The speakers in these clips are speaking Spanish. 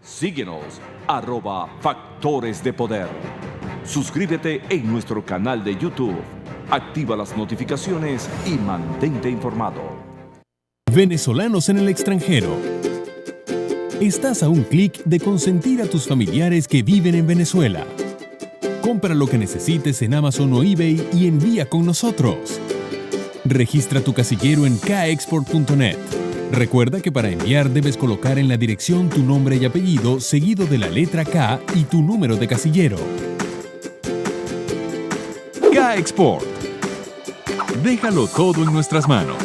Síguenos, @Factores de Poder. Suscríbete en nuestro canal de YouTube. Activa las notificaciones y mantente informado. Venezolanos en el extranjero. Estás a un clic de consentir a tus familiares que viven en Venezuela. Compra lo que necesites en Amazon o eBay y envía con nosotros. Registra tu casillero en kexport.net. Recuerda que para enviar debes colocar en la dirección tu nombre y apellido seguido de la letra K y tu número de casillero. K-Export. Déjalo todo en nuestras manos.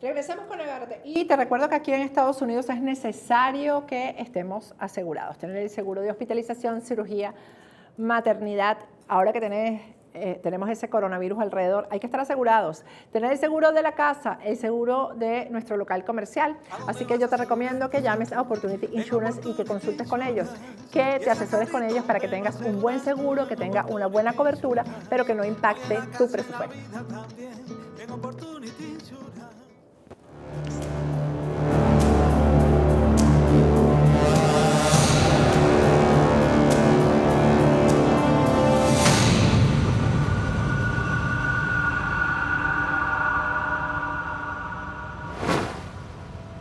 Regresamos con Agárrate. Y te recuerdo que aquí en Estados Unidos es necesario que estemos asegurados. Tener el seguro de hospitalización, cirugía, maternidad. Ahora que tenemos ese coronavirus alrededor, hay que estar asegurados. Tener el seguro de la casa, el seguro de nuestro local comercial. Así que yo te recomiendo que llames a Opportunity Insurance y que consultes con ellos, que te asesores con ellos para que tengas un buen seguro, que tenga una buena cobertura, pero que no impacte tu presupuesto.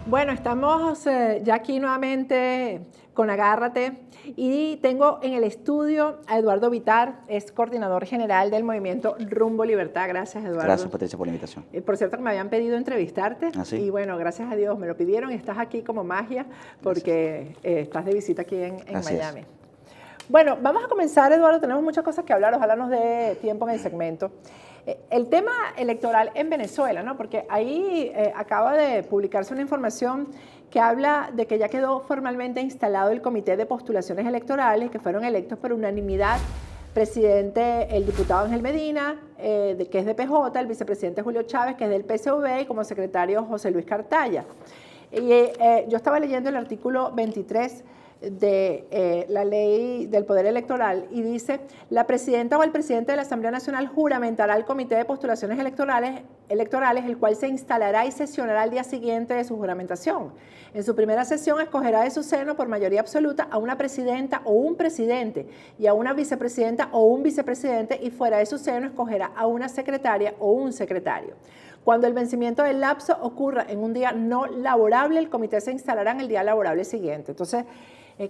Bueno, estamos ya aquí nuevamente con Agárrate y tengo en el estudio a Eduardo Vitar, es coordinador general del movimiento Rumbo Libertad. Gracias, Eduardo. Gracias, Patricia, por la invitación. Por cierto, que me habían pedido entrevistarte. ¿Ah, sí? Y bueno, gracias a Dios me lo pidieron y estás aquí como magia porque estás de visita aquí en Miami. Bueno, vamos a comenzar, Eduardo. Tenemos muchas cosas que hablar, ojalá nos dé tiempo en el segmento. El tema electoral en Venezuela, ¿no? Porque ahí acaba de publicarse una información que habla de que ya quedó formalmente instalado el Comité de Postulaciones Electorales, que fueron electos por unanimidad. Presidente, el diputado Ángel Medina, que es de PJ, el vicepresidente Julio Chávez, que es del PSV, y como secretario José Luis Cartaya. Y yo estaba leyendo el artículo 23 de la ley del poder electoral y dice: la presidenta o el presidente de la Asamblea Nacional juramentará al Comité de Postulaciones Electorales, el cual se instalará y sesionará al día siguiente de su juramentación. En su primera sesión escogerá de su seno por mayoría absoluta a una presidenta o un presidente y a una vicepresidenta o un vicepresidente, y fuera de su seno escogerá a una secretaria o un secretario. Cuando el vencimiento del lapso ocurra en un día no laborable, el comité se instalará en el día laborable siguiente. Entonces,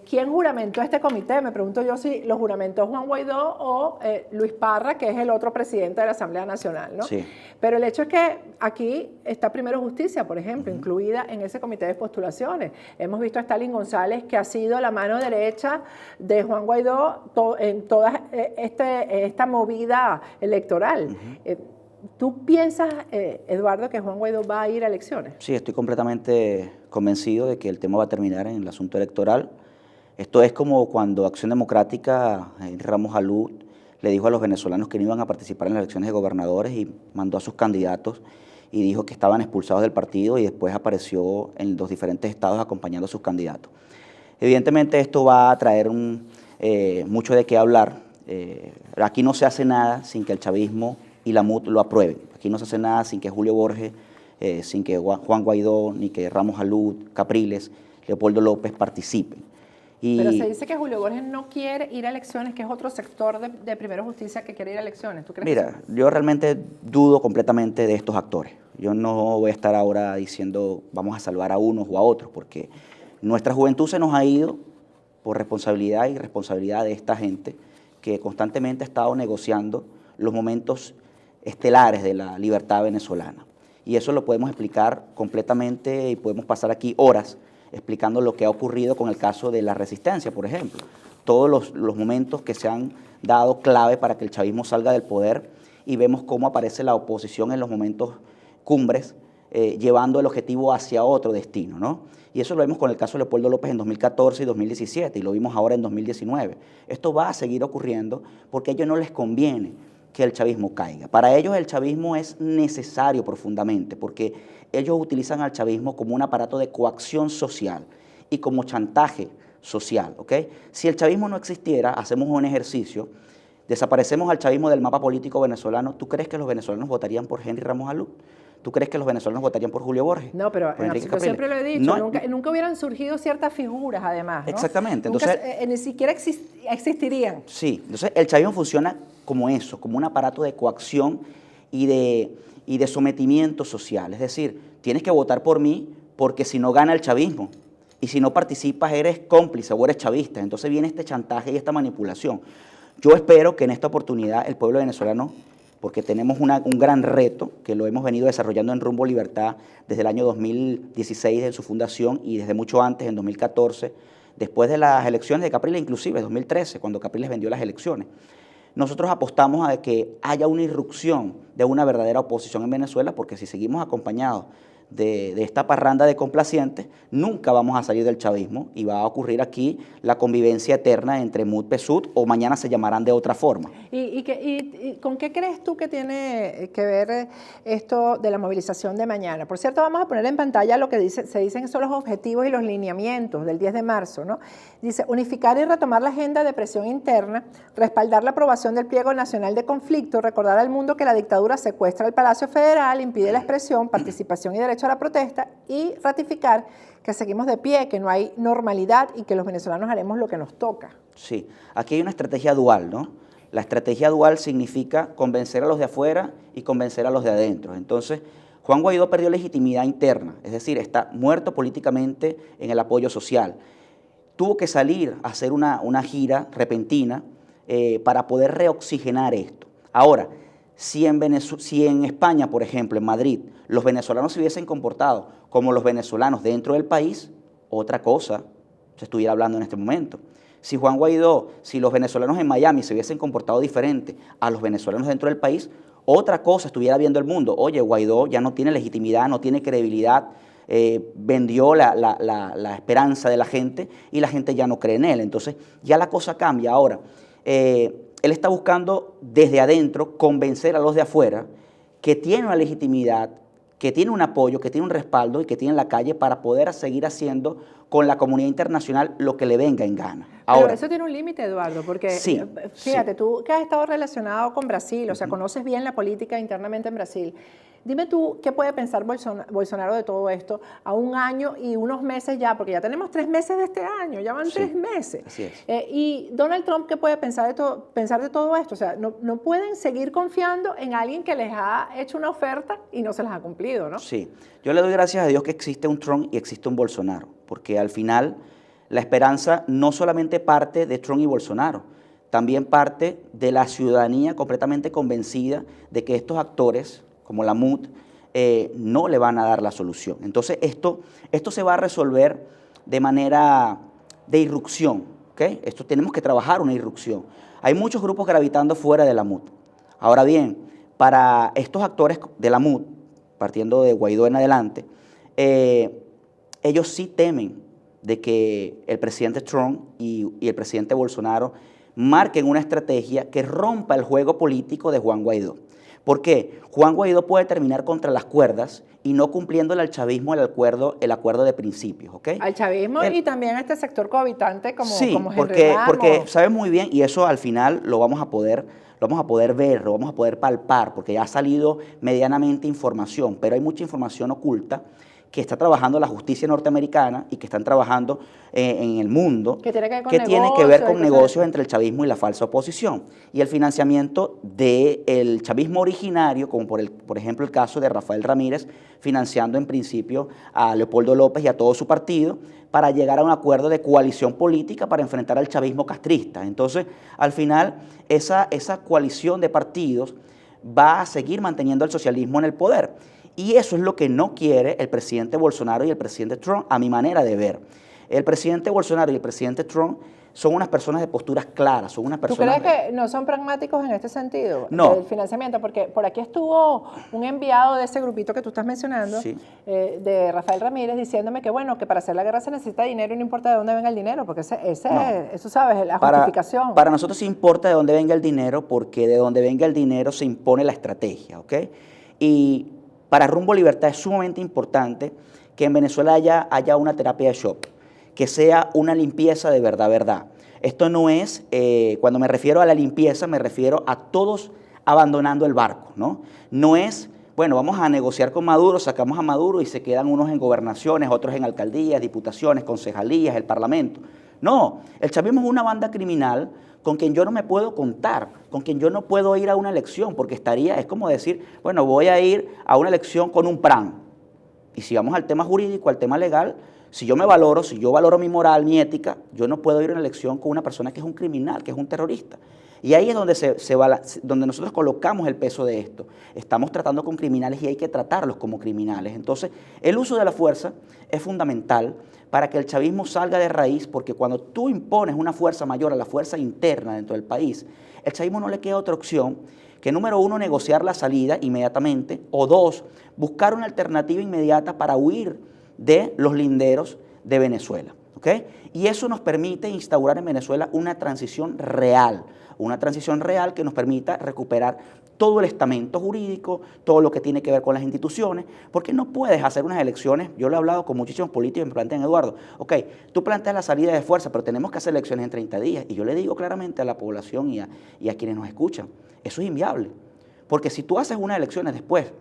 ¿quién juramentó este comité? Me pregunto yo si lo juramentó Juan Guaidó o Luis Parra, que es el otro presidente de la Asamblea Nacional, ¿no? Sí. Pero el hecho es que aquí está Primero Justicia, por ejemplo, incluida en ese comité de postulaciones. Hemos visto a Stalin González, que ha sido la mano derecha de Juan Guaidó en toda esta movida electoral. ¿Tú piensas, Eduardo, que Juan Guaidó va a ir a elecciones? Sí, estoy completamente convencido de que el tema va a terminar en el asunto electoral. Esto es como cuando Acción Democrática, Ramos Alud, le dijo a los venezolanos que no iban a participar en las elecciones de gobernadores y mandó a sus candidatos y dijo que estaban expulsados del partido, y después apareció en los diferentes estados acompañando a sus candidatos. Evidentemente esto va a traer mucho de qué hablar. Aquí no se hace nada sin que el chavismo y la MUD lo aprueben. Aquí no se hace nada sin que Julio Borges, sin que Juan Guaidó, ni que Ramos Alud, Capriles, Leopoldo López participen. Pero se dice que Julio Borges no quiere ir a elecciones, que es otro sector de Primero Justicia que quiere ir a elecciones. ¿Tú crees? Mira, yo realmente dudo completamente de estos actores. Yo no voy a estar ahora diciendo vamos a salvar a unos o a otros, porque nuestra juventud se nos ha ido por responsabilidad y responsabilidad de esta gente que constantemente ha estado negociando los momentos estelares de la libertad venezolana. Y eso lo podemos explicar completamente y podemos pasar aquí horas explicando lo que ha ocurrido con el caso de la resistencia, por ejemplo. Todos los momentos que se han dado clave para que el chavismo salga del poder, y vemos cómo aparece la oposición en los momentos cumbres, llevando el objetivo hacia otro destino, ¿no? Y eso lo vemos con el caso de Leopoldo López en 2014 y 2017, y lo vimos ahora en 2019. Esto va a seguir ocurriendo porque a ellos no les conviene que el chavismo caiga. Para ellos el chavismo es necesario profundamente, porque ellos utilizan al chavismo como un aparato de coacción social y como chantaje social, ¿ok? Si el chavismo no existiera, hacemos un ejercicio, desaparecemos al chavismo del mapa político venezolano, ¿tú crees que los venezolanos votarían por Henry Ramos Alud? ¿Tú crees que los venezolanos votarían por Julio Borges? No, pero yo siempre lo he dicho, No, nunca hubieran surgido ciertas figuras, además, ¿no? Exactamente. Nunca, Entonces, ni siquiera existirían. sí, entonces el chavismo funciona como eso, como un aparato de coacción y de sometimiento social. Es decir, tienes que votar por mí porque si no gana el chavismo y si no participas eres cómplice o eres chavista. Entonces viene este chantaje y esta manipulación. Yo espero que en esta oportunidad el pueblo venezolano, porque tenemos un gran reto que lo hemos venido desarrollando en Rumbo Libertad desde el año 2016 en su fundación y desde mucho antes, en 2014, después de las elecciones de Capriles, inclusive 2013, cuando Capriles vendió las elecciones. Nosotros apostamos a que haya una irrupción de una verdadera oposición en Venezuela, porque si seguimos acompañados de esta parranda de complacientes, nunca vamos a salir del chavismo y va a ocurrir aquí la convivencia eterna entre MUD-PSUD o mañana se llamarán de otra forma. ¿Y con qué crees tú que tiene que ver esto de la movilización de mañana? Por cierto, vamos a poner en pantalla lo que se dicen son los objetivos y los lineamientos del 10 de marzo, ¿no? Dice, unificar y retomar la agenda de presión interna, respaldar la aprobación del pliego nacional de conflicto, recordar al mundo que la dictadura secuestra el Palacio Federal, impide la expresión, participación y derecho a la protesta y ratificar que seguimos de pie, que no hay normalidad y que los venezolanos haremos lo que nos toca. Sí, aquí hay una estrategia dual, ¿no? La estrategia dual significa convencer a los de afuera y convencer a los de adentro. Entonces, Juan Guaidó perdió legitimidad interna, es decir, está muerto políticamente en el apoyo social. Tuvo que salir a hacer una gira repentina para poder reoxigenar esto. Ahora, si en España, por ejemplo, en Madrid, los venezolanos se hubiesen comportado como los venezolanos dentro del país, otra cosa se estuviera hablando en este momento. Si Juan Guaidó, si los venezolanos en Miami se hubiesen comportado diferente a los venezolanos dentro del país, otra cosa estuviera viendo el mundo. Oye, Guaidó ya no tiene legitimidad, no tiene credibilidad, vendió la esperanza de la gente y la gente ya no cree en él. Entonces ya la cosa cambia. Ahora, él está buscando desde adentro convencer a los de afuera que tiene una legitimidad, que tiene un apoyo, que tiene un respaldo y que tiene la calle para poder seguir haciendo con la comunidad internacional lo que le venga en gana. Ahora, pero eso tiene un límite, Eduardo, porque sí, fíjate, tú que has estado relacionado con Brasil, o sea, conoces bien la política internamente en Brasil. Dime tú, ¿qué puede pensar Bolsonaro de todo esto a un año y unos meses ya? Porque ya tenemos 3 meses de este año, ya van 3 meses. Así es. Y Donald Trump, ¿qué puede pensar de todo esto? O sea, no pueden seguir confiando en alguien que les ha hecho una oferta y no se las ha cumplido, ¿no? Sí, yo le doy gracias a Dios que existe un Trump y existe un Bolsonaro, porque al final la esperanza no solamente parte de Trump y Bolsonaro, también parte de la ciudadanía completamente convencida de que estos actores, como la MUD, no le van a dar la solución. Entonces, esto se va a resolver de manera de irrupción, ¿ok? Esto tenemos que trabajar una irrupción. Hay muchos grupos gravitando fuera de la MUD. Ahora bien, para estos actores de la MUD, partiendo de Guaidó en adelante, ellos sí temen de que el presidente Trump y el presidente Bolsonaro marquen una estrategia que rompa el juego político de Juan Guaidó. ¿Por qué? Juan Guaidó puede terminar contra las cuerdas y no cumpliéndole al chavismo el acuerdo de principios, ¿ok? Al chavismo y también a este sector cohabitante como porque sabe muy bien, y eso al final lo vamos a poder ver, lo vamos a poder palpar, porque ya ha salido medianamente información, pero hay mucha información oculta que está trabajando la justicia norteamericana y que están trabajando en el mundo, que tiene que ver con negocios entre el chavismo y la falsa oposición. Y el financiamiento del chavismo originario, como por ejemplo el caso de Rafael Ramírez, financiando en principio a Leopoldo López y a todo su partido, para llegar a un acuerdo de coalición política para enfrentar al chavismo castrista. Entonces, al final, esa coalición de partidos va a seguir manteniendo el socialismo en el poder. Y eso es lo que no quiere el presidente Bolsonaro y el presidente Trump, a mi manera de ver. El presidente Bolsonaro y el presidente Trump son unas personas de posturas claras, son unas personas... ¿Tú crees que no son pragmáticos en este sentido? No. Del financiamiento, porque por aquí estuvo un enviado de ese grupito que tú estás mencionando, sí, de Rafael Ramírez, diciéndome que bueno, que para hacer la guerra se necesita dinero y no importa de dónde venga el dinero, porque eso sabes, es la justificación. Para nosotros sí importa de dónde venga el dinero, porque de dónde venga el dinero se impone la estrategia, ¿ok? Y para Rumbo Libertad es sumamente importante que en Venezuela haya una terapia de shock, que sea una limpieza de verdad. Esto no es, cuando me refiero a la limpieza, me refiero a todos abandonando el barco, ¿no? No es, bueno, vamos a negociar con Maduro, sacamos a Maduro y se quedan unos en gobernaciones, otros en alcaldías, diputaciones, concejalías, el parlamento. No, el chavismo es una banda criminal con quien yo no me puedo contar, con quien yo no puedo ir a una elección, porque es como decir, bueno, voy a ir a una elección con un PRAN. Y si vamos al tema jurídico, al tema legal, si yo valoro mi moral, mi ética, yo no puedo ir a una elección con una persona que es un criminal, que es un terrorista. Y ahí es donde, donde nosotros colocamos el peso de esto. Estamos tratando con criminales y hay que tratarlos como criminales. Entonces, el uso de la fuerza es fundamental para que el chavismo salga de raíz, porque cuando tú impones una fuerza mayor a la fuerza interna dentro del país, el chavismo no le queda otra opción que, número uno, negociar la salida inmediatamente, o dos, buscar una alternativa inmediata para huir de los linderos de Venezuela. ¿Okay? Y eso nos permite instaurar en Venezuela una transición real que nos permita recuperar todo el estamento jurídico, todo lo que tiene que ver con las instituciones, porque no puedes hacer unas elecciones. Yo lo he hablado con muchísimos políticos y me plantean, Eduardo, ok, tú planteas la salida de fuerza, pero tenemos que hacer elecciones en 30 días, y yo le digo claramente a la población y a quienes nos escuchan, eso es inviable, porque si tú haces unas elecciones después,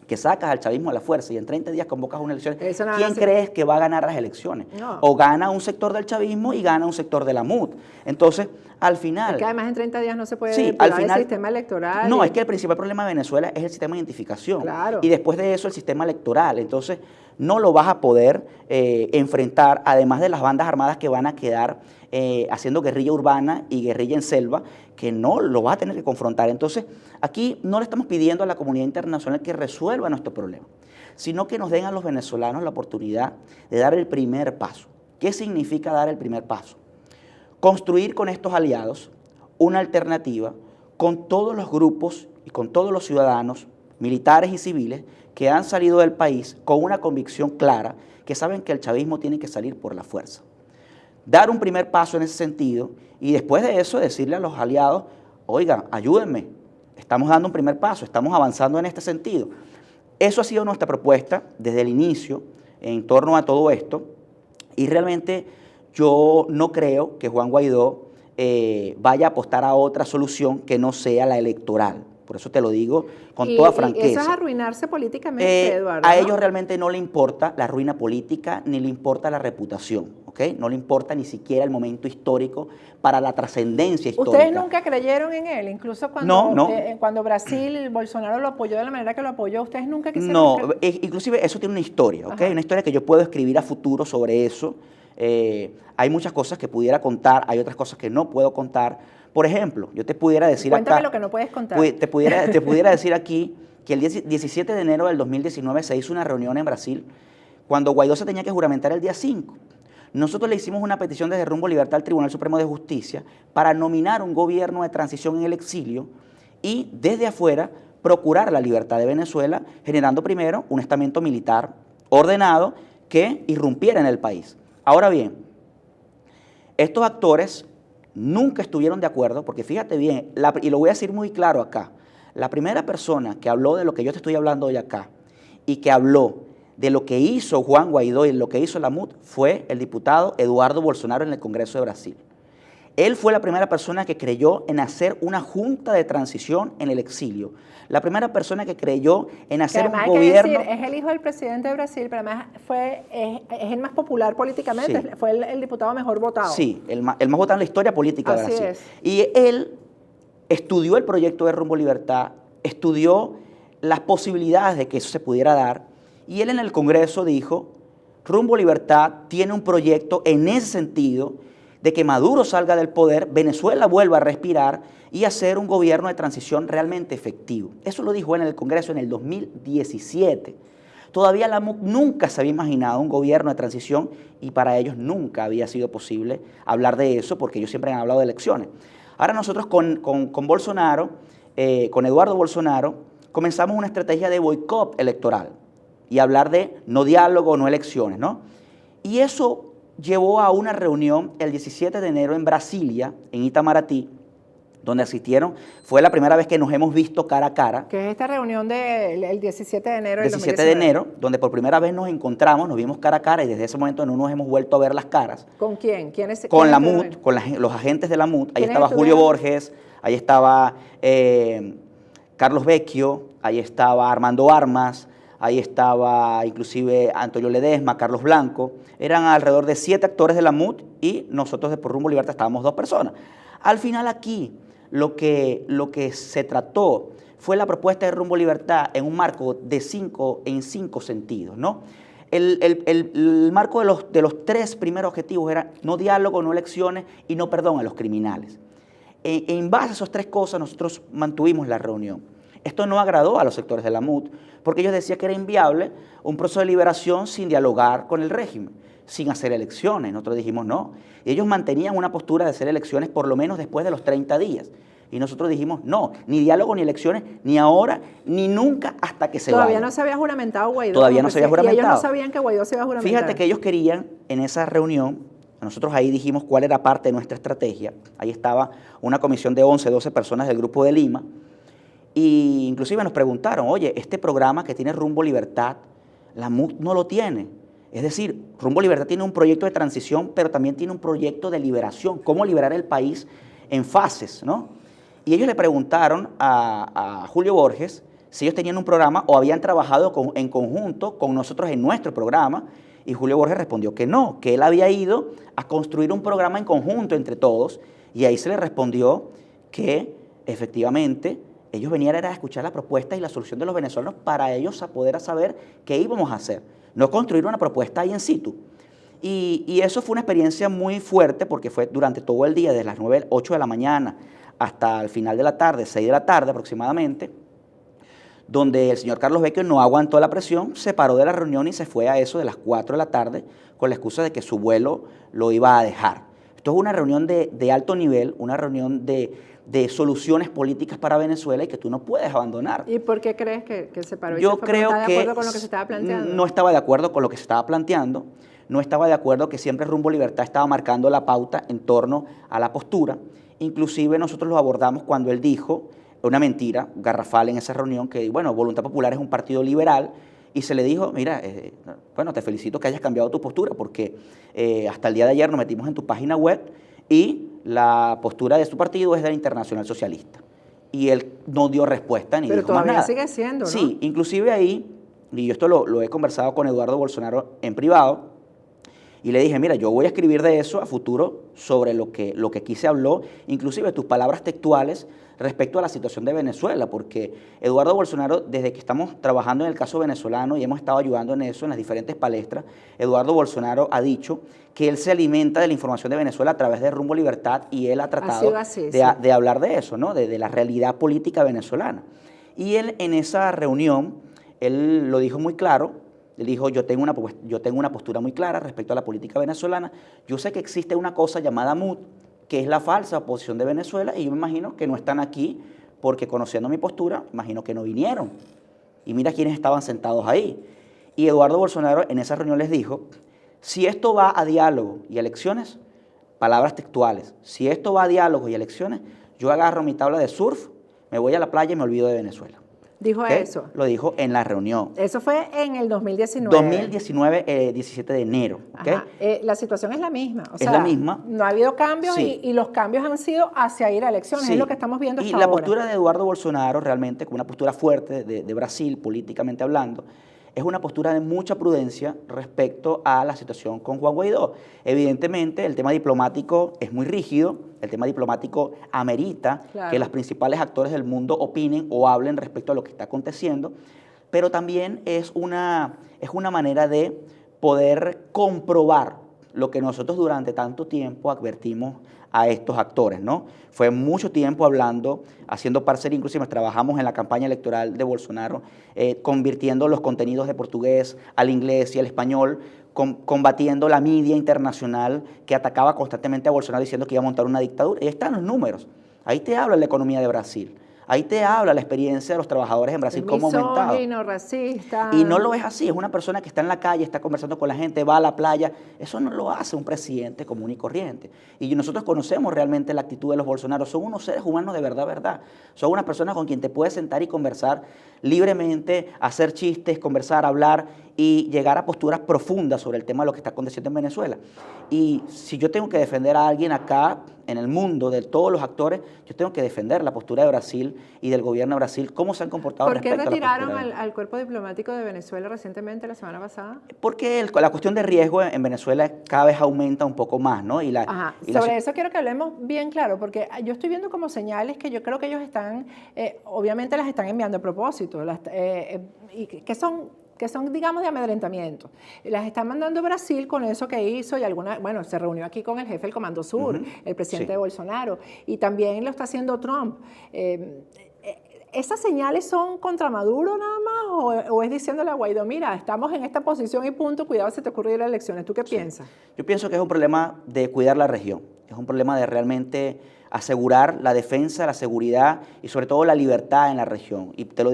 que sacas al chavismo a la fuerza y en 30 días convocas una elección, ¿quién crees que va a ganar las elecciones? No. O gana un sector del chavismo y gana un sector de la MUD. Entonces, al final... Es que además en 30 días no se puede al final, el sistema electoral. No, es que el principal problema de Venezuela es el sistema de identificación. Claro. Y después de eso el sistema electoral. Entonces, no lo vas a poder enfrentar, además de las bandas armadas que van a quedar haciendo guerrilla urbana y guerrilla en selva, que no lo vas a tener que confrontar. Entonces, aquí no le estamos pidiendo a la comunidad internacional que resuelva nuestro problema, sino que nos den a los venezolanos la oportunidad de dar el primer paso. ¿Qué significa dar el primer paso? Construir con estos aliados una alternativa con todos los grupos y con todos los ciudadanos, militares y civiles, que han salido del país con una convicción clara, que saben que el chavismo tiene que salir por la fuerza. Dar un primer paso en ese sentido y después de eso decirle a los aliados, oigan, ayúdenme, estamos dando un primer paso, estamos avanzando en este sentido. Eso ha sido nuestra propuesta desde el inicio en torno a todo esto, y realmente yo no creo que Juan Guaidó vaya a apostar a otra solución que no sea la electoral. Por eso te lo digo con toda franqueza. Y eso es arruinarse políticamente, Eduardo. A ellos realmente no le importa la ruina política, ni le importa la reputación, ¿ok? No le importa ni siquiera el momento histórico para la trascendencia histórica. ¿Ustedes nunca creyeron en él? Incluso cuando Brasil, Bolsonaro lo apoyó de la manera que lo apoyó, ¿ustedes nunca quisieron? No, inclusive eso tiene una historia, ¿ok? Una historia que yo puedo escribir a futuro sobre eso. Hay muchas cosas que pudiera contar, hay otras cosas que no puedo contar. Por ejemplo, yo te pudiera decir Cuéntame acá... lo que no puedes contar. Te pudiera decir aquí que el 17 de enero del 2019 se hizo una reunión en Brasil cuando Guaidó se tenía que juramentar el día 5. Nosotros le hicimos una petición desde Rumbo Libertad al Tribunal Supremo de Justicia para nominar un gobierno de transición en el exilio y desde afuera procurar la libertad de Venezuela, generando primero un estamento militar ordenado que irrumpiera en el país. Ahora bien, estos actores nunca estuvieron de acuerdo, porque fíjate bien, y lo voy a decir muy claro acá, la primera persona que habló de lo que yo te estoy hablando hoy acá y que habló de lo que hizo Juan Guaidó y lo que hizo la MUD fue el diputado Eduardo Bolsonaro en el Congreso de Brasil. Él fue la primera persona que creyó en hacer una junta de transición en el exilio. La primera persona que creyó en hacer un gobierno... Es el hijo del presidente de Brasil, pero además es el más popular políticamente, sí. Fue el diputado mejor votado. Sí, el más votado en la historia política de Brasil. Es. Y él estudió el proyecto de Rumbo Libertad, estudió las posibilidades de que eso se pudiera dar, y él en el Congreso dijo, Rumbo Libertad tiene un proyecto en ese sentido de que Maduro salga del poder, Venezuela vuelva a respirar y hacer un gobierno de transición realmente efectivo. Eso lo dijo en el Congreso en el 2017. Todavía la MUD nunca se había imaginado un gobierno de transición y para ellos nunca había sido posible hablar de eso porque ellos siempre han hablado de elecciones. Ahora nosotros con Bolsonaro, con Eduardo Bolsonaro, comenzamos una estrategia de boicot electoral y hablar de no diálogo, no elecciones, ¿no? Y eso llevó a una reunión el 17 de enero en Brasilia, en Itamaraty, donde asistieron, fue la primera vez que nos hemos visto cara a cara. ¿Qué es esta reunión del 17 de enero del 17 de enero, donde por primera vez nos encontramos, nos vimos cara a cara y desde ese momento no nos hemos vuelto a ver las caras. ¿Con quién? Con la MUD, con los agentes de la MUD. Ahí estaba Julio Borges, ahí estaba Carlos Vecchio, ahí estaba Armando Armas, ahí estaba inclusive Antonio Ledesma, Carlos Blanco. Eran alrededor de 7 actores de la MUT y nosotros de Por Rumbo Libertad estábamos 2 personas. Al final aquí lo que se trató fue la propuesta de Rumbo Libertad en un marco de 5 sentidos, ¿no? El marco de los 3 primeros objetivos era no diálogo, no elecciones y no perdón a los criminales. En base a esas 3 cosas nosotros mantuvimos la reunión. Esto no agradó a los sectores de la MUT porque ellos decían que era inviable un proceso de liberación sin dialogar con el régimen, sin hacer elecciones. Nosotros dijimos no. Y ellos mantenían una postura de hacer elecciones por lo menos después de los 30 días. Y nosotros dijimos no, ni diálogo ni elecciones, ni ahora, ni nunca hasta que se vaya. Todavía no se había juramentado Guaidó. Todavía no se había juramentado. Y ellos no sabían que Guaidó se iba a juramentar. Fíjate que ellos querían en esa reunión, nosotros ahí dijimos cuál era parte de nuestra estrategia. Ahí estaba una comisión de 11, 12 personas del Grupo de Lima. Y inclusive nos preguntaron, oye, este programa que tiene Rumbo Libertad, la MUT no lo tiene. Es decir, Rumbo Libertad tiene un proyecto de transición, pero también tiene un proyecto de liberación, cómo liberar el país en fases, ¿no? Y ellos le preguntaron a Julio Borges si ellos tenían un programa o habían trabajado en conjunto con nosotros en nuestro programa, y Julio Borges respondió que no, que él había ido a construir un programa en conjunto entre todos, y ahí se le respondió que efectivamente ellos venían a escuchar la propuesta y la solución de los venezolanos para ellos poder saber qué íbamos a hacer, no construir una propuesta ahí en situ. Y eso fue una experiencia muy fuerte porque fue durante todo el día, desde las 9, 8 de la mañana hasta el final de la tarde, 6 de la tarde aproximadamente, donde el señor Carlos Vecchio no aguantó la presión, se paró de la reunión y se fue a eso de las 4 de la tarde con la excusa de que su vuelo lo iba a dejar. Esto es una reunión de alto nivel, una reunión de soluciones políticas para Venezuela y que tú no puedes abandonar. ¿Y por qué crees que se paró? Yo creo que ¿De acuerdo con lo que se estaba planteando? No estaba de acuerdo con lo que se estaba planteando, no estaba de acuerdo que siempre Rumbo Libertad estaba marcando la pauta en torno a la postura. Inclusive nosotros lo abordamos cuando él dijo, una mentira garrafal en esa reunión, que bueno, Voluntad Popular es un partido liberal, y se le dijo, mira, bueno, te felicito que hayas cambiado tu postura, porque hasta el día de ayer nos metimos en tu página web y la postura de su partido es de la Internacional Socialista. Y él no dio respuesta ni dijo más nada. Pero todavía sigue siendo, ¿no? Sí, inclusive ahí, y yo esto lo he conversado con Eduardo Bolsonaro en privado, y le dije, mira, yo voy a escribir de eso a futuro sobre lo que aquí se habló, inclusive tus palabras textuales respecto a la situación de Venezuela, porque Eduardo Bolsonaro, desde que estamos trabajando en el caso venezolano y hemos estado ayudando en eso, en las diferentes palestras, Eduardo Bolsonaro ha dicho que él se alimenta de la información de Venezuela a través de Rumbo Libertad y él ha tratado de hablar de eso, ¿no? De la realidad política venezolana. Y él en esa reunión, él lo dijo muy claro. Él dijo, yo tengo una postura muy clara respecto a la política venezolana. Yo sé que existe una cosa llamada MUT, que es la falsa oposición de Venezuela, y yo me imagino que no están aquí porque, conociendo mi postura, imagino que no vinieron. Y mira quiénes estaban sentados ahí. Y Eduardo Bolsonaro en esa reunión les dijo, si esto va a diálogo y elecciones, palabras textuales, si esto va a diálogo y elecciones, yo agarro mi tabla de surf, me voy a la playa y me olvido de Venezuela. ¿Dijo eso? Lo dijo en la reunión. Eso fue en el 2019. 2019, 17 de enero. ¿Okay? Ajá. La situación es la misma. O es sea, la misma. No ha habido cambios, sí. y los cambios han sido hacia ir a elecciones. Sí. Es lo que estamos viendo hasta ahora. Y la postura de Eduardo Bolsonaro, realmente, con una postura fuerte de Brasil, políticamente hablando, es una postura de mucha prudencia respecto a la situación con Juan Guaidó. Evidentemente, el tema diplomático es muy rígido, el tema diplomático amerita que los principales actores del mundo opinen o hablen respecto a lo que está aconteciendo, pero también es una manera de poder comprobar lo que nosotros durante tanto tiempo advertimos a estos actores, ¿no? Fue mucho tiempo hablando, haciendo parcería, inclusive trabajamos en la campaña electoral de Bolsonaro, convirtiendo los contenidos de portugués al inglés y al español, combatiendo la media internacional que atacaba constantemente a Bolsonaro diciendo que iba a montar una dictadura. Y ahí están los números, ahí te habla la economía de Brasil. Ahí te habla la experiencia de los trabajadores en Brasil, cómo ha aumentado. Racista. Y no lo es así, es una persona que está en la calle, está conversando con la gente, va a la playa. Eso no lo hace un presidente común y corriente. Y nosotros conocemos realmente la actitud de los Bolsonaro. Son unos seres humanos de verdad, verdad. Son unas personas con quien te puedes sentar y conversar libremente, hacer chistes, conversar, hablar y llegar a posturas profundas sobre el tema de lo que está aconteciendo en Venezuela. Y si yo tengo que defender a alguien acá, en el mundo, de todos los actores, yo tengo que defender la postura de Brasil y del gobierno de Brasil, cómo se han comportado ¿Por qué respecto a la retiraron postura al cuerpo diplomático de Venezuela recientemente, la semana pasada? Porque la cuestión de riesgo en Venezuela cada vez aumenta un poco más, ¿no? Ajá, sobre eso quiero que hablemos bien claro, porque yo estoy viendo como señales que yo creo que ellos están, obviamente las están enviando a propósito, y que son, digamos, de amedrentamiento. Las están mandando a Brasil con eso que hizo y bueno, se reunió aquí con el jefe del Comando Sur, el presidente Bolsonaro, y también lo está haciendo Trump. ¿Esas señales son contra Maduro nada más o es diciéndole a Guaidó, mira, estamos en esta posición y punto, cuidado si te ocurre ir a elecciones? ¿Tú qué piensas? Yo pienso que es un problema de cuidar la región, es un problema de realmente asegurar la defensa, la seguridad y sobre todo la libertad en la región. Y te lo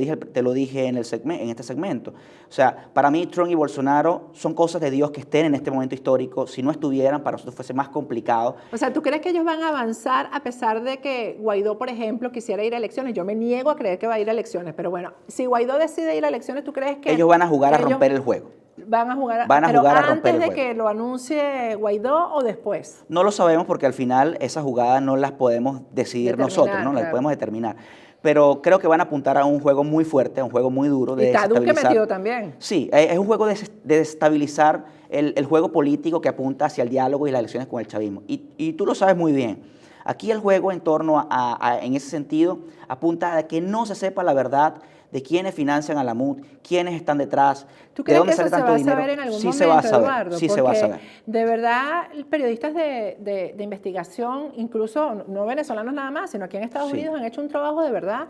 dije en este segmento. O sea, para mí Trump y Bolsonaro son cosas de Dios que estén en este momento histórico. Si no estuvieran, para nosotros fuese más complicado. O sea, ¿tú crees que ellos van a avanzar a pesar de que Guaidó, por ejemplo, quisiera ir a elecciones? Yo me niego a creer que va a ir a elecciones, pero bueno, si Guaidó decide ir a elecciones, ¿tú crees que ellos van a jugar a romper el juego? Van a jugar a romper el juego. ¿Antes de que lo anuncie Guaidó o después? No lo sabemos porque al final esas jugadas no las podemos decidir nosotros, no las podemos determinar. Pero creo que van a apuntar a un juego muy fuerte, a un juego muy duro de desestabilizar. Y está Duque metido también. Sí, es un juego de desestabilizar el juego político que apunta hacia el diálogo y las elecciones con el chavismo. Y tú lo sabes muy bien. Aquí el juego en torno en ese sentido apunta a que no se sepa la verdad de quiénes financian a la MUD, quiénes están detrás, ¿tú crees que eso se va a saber en algún momento, Eduardo? Sí, se va a saber. De verdad, periodistas de investigación, incluso no venezolanos nada más, sino aquí en Estados Unidos, han hecho un trabajo de verdad,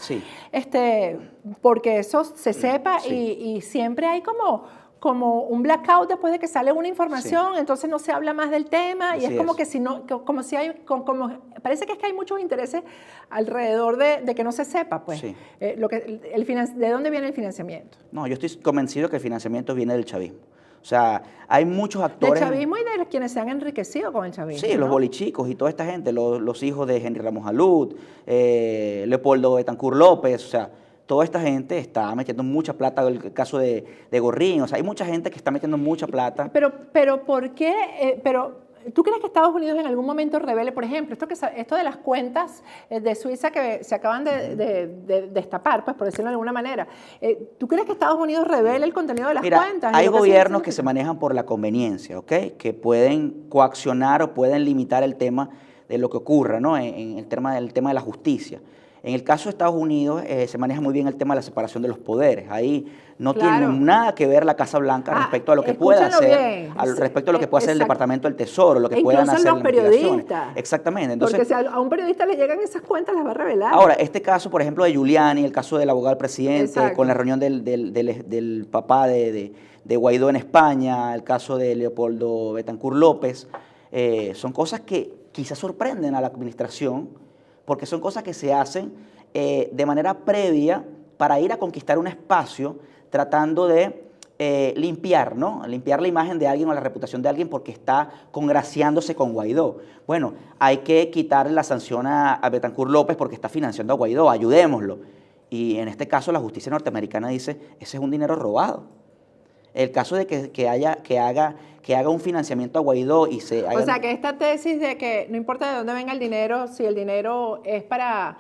porque eso se sepa y siempre hay como un blackout después de que sale una información, entonces no se habla más del tema y es como que si no, como si hay, parece que es que hay muchos intereses alrededor de que no se sepa, pues, de dónde viene el financiamiento. No, yo estoy convencido que el financiamiento viene del chavismo. O sea, hay muchos actores... Del chavismo y de quienes se han enriquecido con el chavismo. Sí, ¿no? Los bolichicos y toda esta gente, los hijos de Henry Ramos Alud, Leopoldo Betancur López, o sea, toda esta gente está metiendo mucha plata, el caso de Gorrín, o sea, hay mucha gente que está metiendo mucha plata. Pero ¿por qué? ¿Tú crees que Estados Unidos en algún momento revele, por ejemplo, esto de las cuentas de Suiza que se acaban de destapar, pues por decirlo de alguna manera? ¿Tú crees que Estados Unidos revele el contenido de las cuentas? Hay gobiernos que se manejan por la conveniencia, ¿ok? Que pueden coaccionar o pueden limitar el tema de lo que ocurra, ¿no? En el tema de la justicia. En el caso de Estados Unidos se maneja muy bien el tema de la separación de los poderes. Ahí no tiene nada que ver la Casa Blanca respecto a lo que pueda hacer, respecto a lo que puede hacer el Departamento del Tesoro, lo que puedan hacer los periodistas. Exactamente. Entonces, porque si a un periodista le llegan esas cuentas, las va a revelar. Ahora, este caso, por ejemplo, de Giuliani, el caso del abogado del presidente, con la reunión del papá de Guaidó en España, el caso de Leopoldo Betancur López, son cosas que quizás sorprenden a la administración, porque son cosas que se hacen de manera previa para ir a conquistar un espacio tratando de limpiar, ¿no? Limpiar la imagen de alguien o la reputación de alguien porque está congraciándose con Guaidó. Bueno, hay que quitarle la sanción a Betancur López porque está financiando a Guaidó, ayudémoslo. Y en este caso la justicia norteamericana dice, ese es un dinero robado. El caso de que haga un financiamiento a Guaidó y se haga... O sea, que esta tesis de que no importa de dónde venga el dinero, si el dinero es para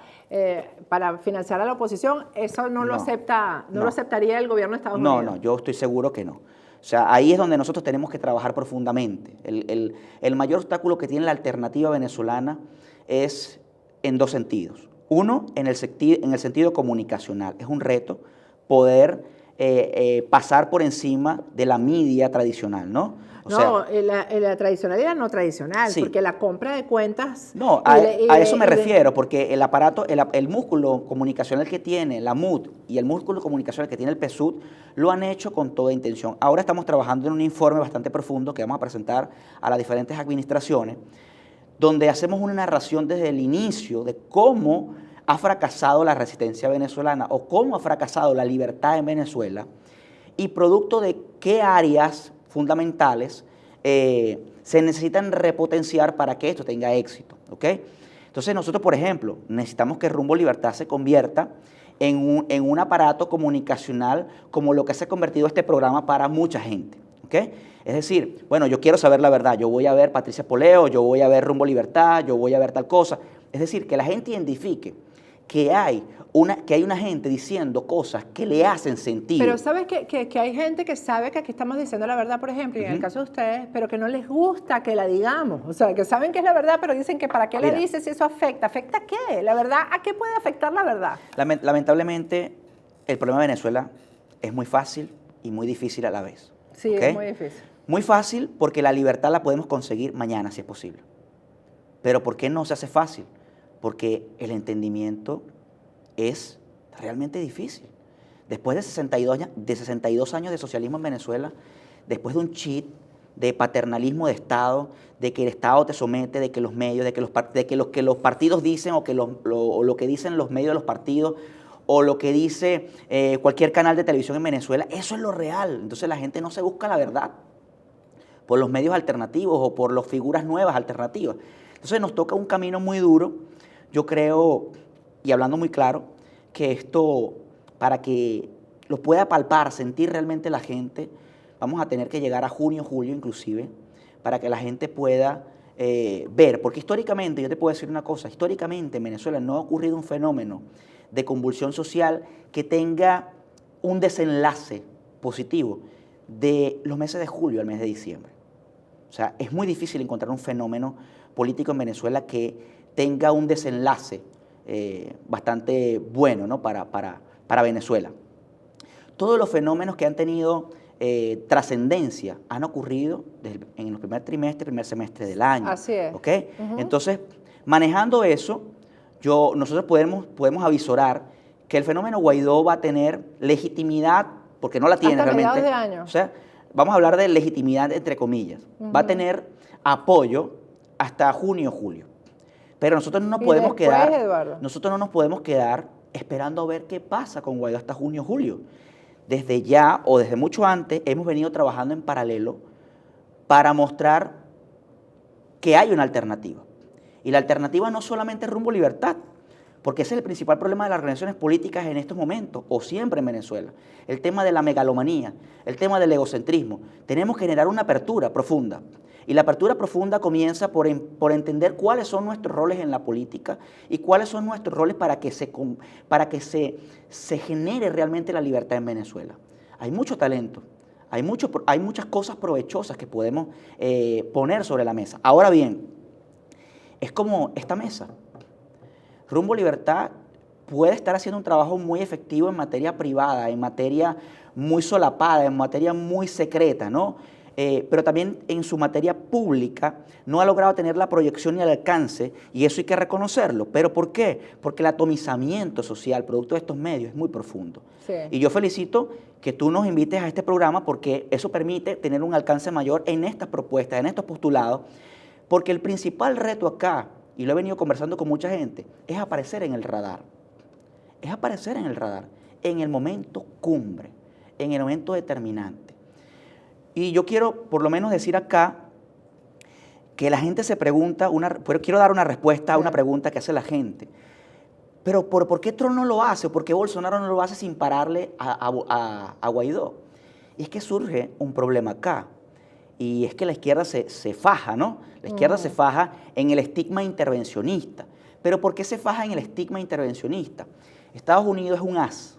financiar a la oposición, eso no lo aceptaría el gobierno de Estados Unidos. No, yo estoy seguro que no. O sea, ahí es donde nosotros tenemos que trabajar profundamente. El mayor obstáculo que tiene la alternativa venezolana es en dos sentidos. Uno, en el sentido comunicacional. Es un reto poder pasar por encima de la media tradicional, ¿no? La tradicional y la no tradicional, sí. Porque la compra de cuentas... No, a eso me refiero, porque el aparato, el músculo comunicacional que tiene la MUD y el músculo comunicacional que tiene el PSUD lo han hecho con toda intención. Ahora estamos trabajando en un informe bastante profundo que vamos a presentar a las diferentes administraciones, donde hacemos una narración desde el inicio de cómo ha fracasado la resistencia venezolana o cómo ha fracasado la libertad en Venezuela y producto de qué áreas fundamentales se necesitan repotenciar para que esto tenga éxito, ¿ok? Entonces nosotros, por ejemplo, necesitamos que Rumbo Libertad se convierta en un aparato comunicacional como lo que se ha convertido este programa para mucha gente. ¿Okay? Es decir, bueno, yo quiero saber la verdad, yo voy a ver Patricia Poleo, yo voy a ver Rumbo Libertad, yo voy a ver tal cosa. Es decir, que la gente identifique que hay una gente diciendo cosas que le hacen sentido. Pero ¿sabes que hay gente que sabe que aquí estamos diciendo la verdad, por ejemplo, y en el caso de ustedes, pero que no les gusta que la digamos? O sea, que saben que es la verdad, pero dicen que ¿para qué la dices si eso afecta? ¿Afecta a qué? ¿La verdad? ¿A qué puede afectar la verdad? Lamentablemente, el problema de Venezuela es muy fácil y muy difícil a la vez. Sí, ¿Okay? es muy difícil. Muy fácil porque la libertad la podemos conseguir mañana, si es posible. Pero ¿por qué no se hace fácil? Porque el entendimiento es realmente difícil. Después de 62 años de socialismo en Venezuela, después de un cheat de paternalismo de Estado, de que el Estado te somete, de que los medios, de que lo que los partidos dicen o lo que dicen los medios de los partidos o lo que dice cualquier canal de televisión en Venezuela, eso es lo real. Entonces la gente no se busca la verdad por los medios alternativos o por las figuras nuevas alternativas. Entonces nos toca un camino muy duro. Yo creo, y hablando muy claro, que esto, para que lo pueda palpar, sentir realmente la gente, vamos a tener que llegar a junio, julio inclusive, para que la gente pueda ver. Porque históricamente, yo te puedo decir una cosa, históricamente en Venezuela no ha ocurrido un fenómeno de convulsión social que tenga un desenlace positivo de los meses de julio al mes de diciembre. O sea, es muy difícil encontrar un fenómeno político en Venezuela que tenga un desenlace bastante bueno, ¿no? para Venezuela. Todos los fenómenos que han tenido trascendencia han ocurrido en los primer semestre del año. Así es. ¿Okay? Entonces, manejando eso, nosotros podemos avisorar que el fenómeno Guaidó va a tener legitimidad, porque no la tiene hasta realmente. mediados de año. O sea, vamos a hablar de legitimidad entre comillas. Va a tener apoyo hasta junio, julio. Pero nosotros no nos podemos quedar, Eduardo, nosotros no nos podemos quedar esperando a ver qué pasa con Guaidó hasta junio, julio. Desde ya o desde mucho antes hemos venido trabajando en paralelo para mostrar que hay una alternativa. Y la alternativa no solamente es Rumbo Libertad, porque ese es el principal problema de las organizaciones políticas en estos momentos, o siempre en Venezuela. El tema de la megalomanía, el tema del egocentrismo. Tenemos que generar una apertura profunda. Y la apertura profunda comienza por entender cuáles son nuestros roles en la política y cuáles son nuestros roles para que se genere realmente la libertad en Venezuela. Hay mucho talento, hay muchas cosas provechosas que podemos poner sobre la mesa. Ahora bien, es como esta mesa. Rumbo Libertad puede estar haciendo un trabajo muy efectivo en materia privada, en materia muy solapada, en materia muy secreta, ¿no? Pero también en su materia pública no ha logrado tener la proyección y el alcance, y eso hay que reconocerlo. ¿Pero por qué? Porque el atomizamiento social producto de estos medios es muy profundo. Sí. Y yo felicito que tú nos invites a este programa porque eso permite tener un alcance mayor en estas propuestas, en estos postulados, porque el principal reto acá, y lo he venido conversando con mucha gente, es aparecer en el radar. Es aparecer en el radar, en el momento cumbre, en el momento determinante. Y yo quiero por lo menos decir acá que la gente se pregunta, pero quiero dar una respuesta a una pregunta que hace la gente. Pero ¿por qué Trump no lo hace? ¿O por qué Bolsonaro no lo hace sin pararle a Guaidó? Y es que surge un problema acá. Y es que la izquierda se faja, ¿no? La izquierda se faja en el estigma intervencionista. ¿Pero por qué se faja en el estigma intervencionista? Estados Unidos es un as.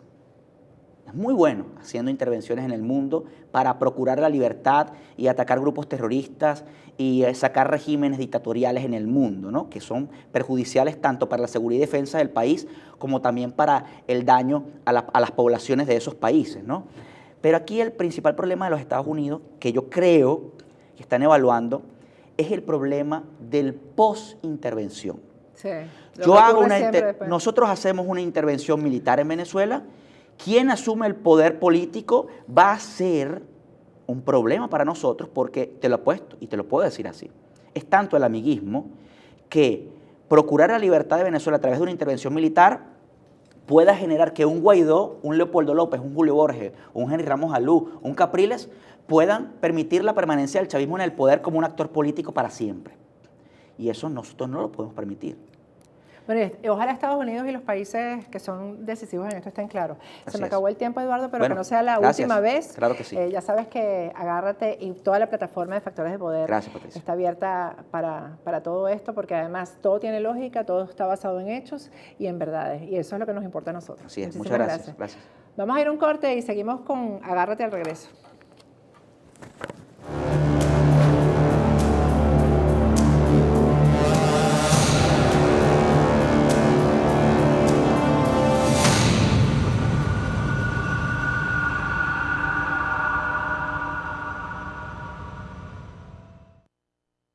Es muy bueno haciendo intervenciones en el mundo para procurar la libertad y atacar grupos terroristas y sacar regímenes dictatoriales en el mundo, ¿no? Que son perjudiciales tanto para la seguridad y defensa del país como también para el daño a las poblaciones de esos países, ¿no? Pero aquí el principal problema de los Estados Unidos, que yo creo que están evaluando, es el problema del post-intervención. Sí, nosotros hacemos una intervención militar en Venezuela. Quien asume el poder político va a ser un problema para nosotros porque, te lo he puesto y te lo puedo decir así, es tanto el amiguismo que procurar la libertad de Venezuela a través de una intervención militar pueda generar que un Guaidó, un Leopoldo López, un Julio Borges, un Henry Ramos Alú, un Capriles puedan permitir la permanencia del chavismo en el poder como un actor político para siempre. Y eso nosotros no lo podemos permitir. Bueno, ojalá Estados Unidos y los países que son decisivos en esto estén claros. Se Así me es. acabó el tiempo, Eduardo, pero Bueno, que no sea la gracias. última vez. Claro que sí. Ya sabes que Agárrate y toda la plataforma de Factores de Poder Gracias, Patricia. está abierta para todo esto, porque además todo tiene lógica, todo está basado en hechos y en verdades. Y eso es lo que nos importa a nosotros. Así es. Muchísimas Muchas gracias. Vamos a ir a un corte y seguimos con Agárrate al regreso.